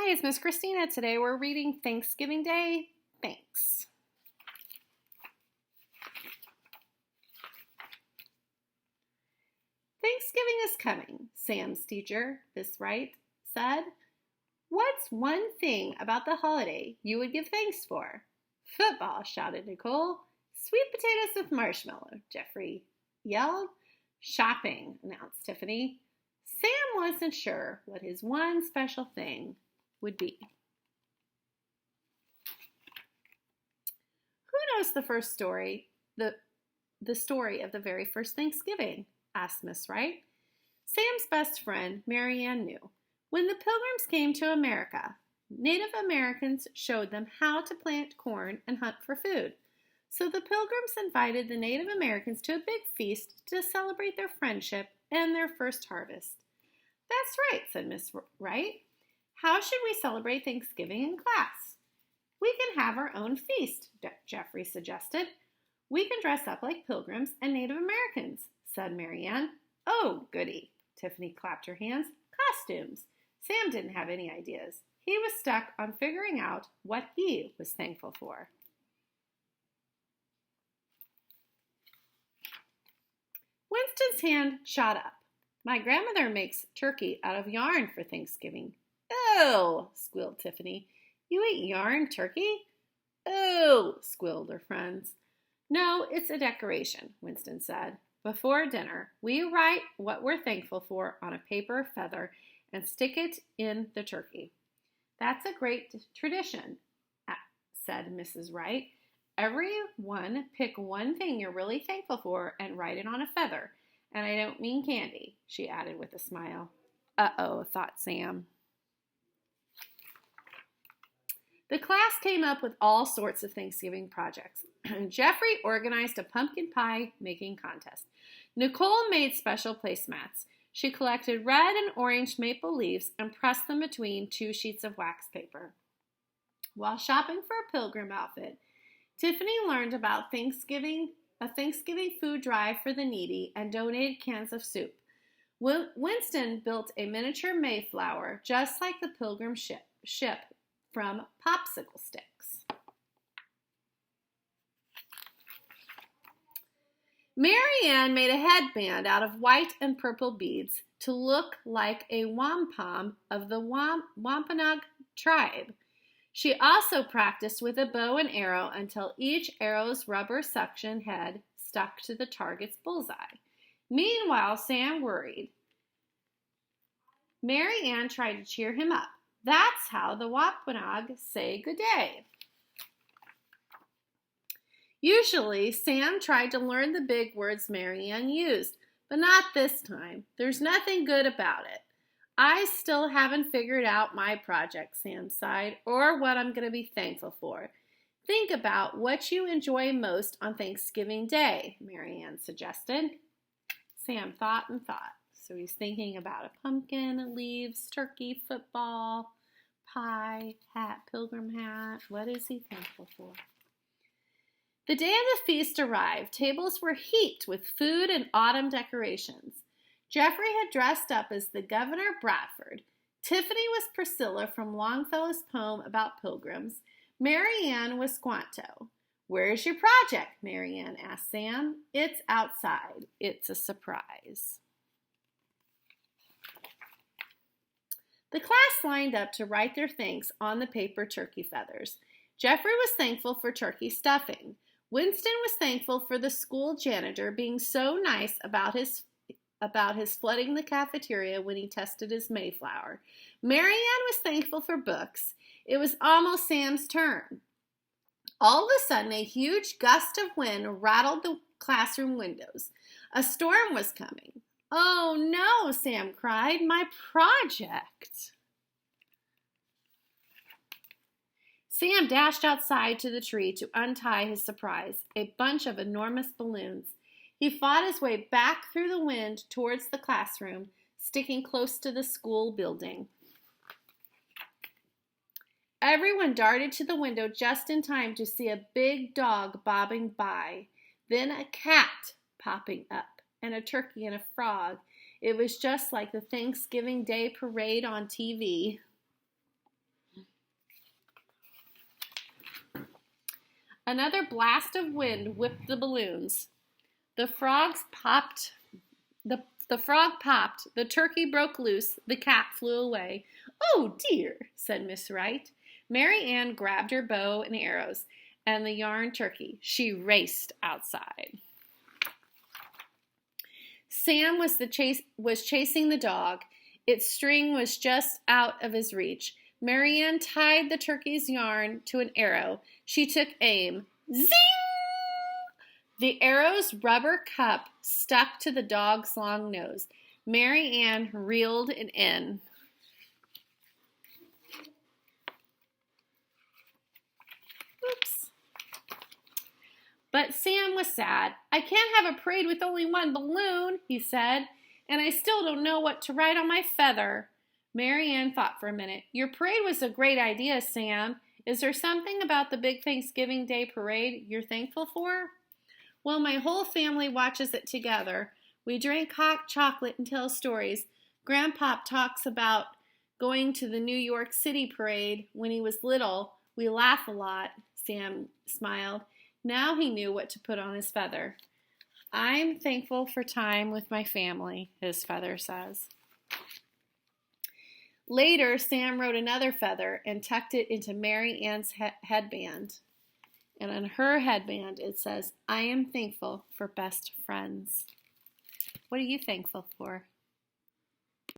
Hi, it's Miss Christina. Today we're reading Thanksgiving Day. Thanks. Thanksgiving is coming, Sam's teacher, Miss Wright, said. What's one thing about the holiday you would give thanks for? Football, shouted Nicole. Sweet potatoes with marshmallow, Jeffrey yelled. Shopping, announced Tiffany. Sam wasn't sure what his one special thing would be. Who knows the first story, the story of the very first Thanksgiving? Asked Miss Wright. Sam's best friend, Mary Ann, knew. When the Pilgrims came to America, Native Americans showed them how to plant corn and hunt for food. So the Pilgrims invited the Native Americans to a big feast to celebrate their friendship and their first harvest. That's right, said Miss Wright. How should we celebrate Thanksgiving in class? We can have our own feast, Jeffrey suggested. We can dress up like Pilgrims and Native Americans, said Mary Ann. Oh, goody, Tiffany clapped her hands. Costumes. Sam didn't have any ideas. He was stuck on figuring out what he was thankful for. Winston's hand shot up. My grandmother makes turkey out of yarn for Thanksgiving. Oh, squealed Tiffany. You eat yarn turkey? Oh, squealed her friends. No, it's a decoration, Winston said. Before dinner, we write what we're thankful for on a paper feather and stick it in the turkey. That's a great tradition, said Mrs. Wright. Everyone pick one thing you're really thankful for and write it on a feather. And I don't mean candy, she added with a smile. Uh-oh, thought Sam. The class came up with all sorts of Thanksgiving projects. Jeffrey organized a pumpkin pie making contest. Nicole made special placemats. She collected red and orange maple leaves and pressed them between 2 sheets of wax paper. While shopping for a pilgrim outfit, Tiffany learned about a Thanksgiving food drive for the needy and donated cans of soup. Winston built a miniature Mayflower just like the pilgrim ship from popsicle sticks. Mary Ann made a headband out of white and purple beads to look like a wampum of the Wampanoag tribe. She also practiced with a bow and arrow until each arrow's rubber suction head stuck to the target's bullseye. Meanwhile, Sam worried. Mary Ann tried to cheer him up. That's how the Wampanoag say good day. Usually, Sam tried to learn the big words Mary Ann used, but not this time. There's nothing good about it. I still haven't figured out my project, Sam sighed, or what I'm going to be thankful for. Think about what you enjoy most on Thanksgiving Day, Mary Ann suggested. Sam thought and thought. So he's thinking about a pumpkin, leaves, turkey, football, pie, hat, pilgrim hat. What is he thankful for? The day of the feast arrived. Tables were heaped with food and autumn decorations. Jeffrey had dressed up as the Governor Bradford. Tiffany was Priscilla from Longfellow's poem about pilgrims. Mary Ann was Squanto. Where's your project? Mary Ann asked Sam. It's outside. It's a surprise. The class lined up to write their thanks on the paper turkey feathers. Jeffrey was thankful for turkey stuffing. Winston was thankful for the school janitor being so nice about his flooding the cafeteria when he tested his Mayflower. Mary Ann was thankful for books. It was almost Sam's turn. All of a sudden, a huge gust of wind rattled the classroom windows. A storm was coming. Oh no, Sam cried, my project. Sam dashed outside to the tree to untie his surprise, a bunch of enormous balloons. He fought his way back through the wind towards the classroom, sticking close to the school building. Everyone darted to the window just in time to see a big dog bobbing by, then a cat popping up, and a turkey and a frog. It was just like the Thanksgiving Day parade on TV. Another blast of wind whipped the balloons. The frogs popped. The frog popped. The turkey broke loose. The cat flew away. "Oh, dear," said Miss Wright. Mary Ann grabbed her bow and arrows and the yarn turkey. She raced outside. Sam was chasing the dog. Its string was just out of his reach. Mary Ann tied the turkey's yarn to an arrow. She took aim. Zing! The arrow's rubber cup stuck to the dog's long nose. Mary Ann reeled it in. Oops. But Sam was sad. "I can't have a parade with only one balloon," he said, "and I still don't know what to write on my feather." Mary Ann thought for a minute. "Your parade was a great idea, Sam. Is there something about the big Thanksgiving Day parade you're thankful for?" "Well, my whole family watches it together. We drink hot chocolate and tell stories. Grandpop talks about going to the New York City parade when he was little. We laugh a lot." Sam smiled. Now he knew what to put on his feather. "I'm thankful for time with my family," his feather says. Later, Sam wrote another feather and tucked it into Mary Ann's headband. And on her headband, it says, "I am thankful for best friends." What are you thankful for?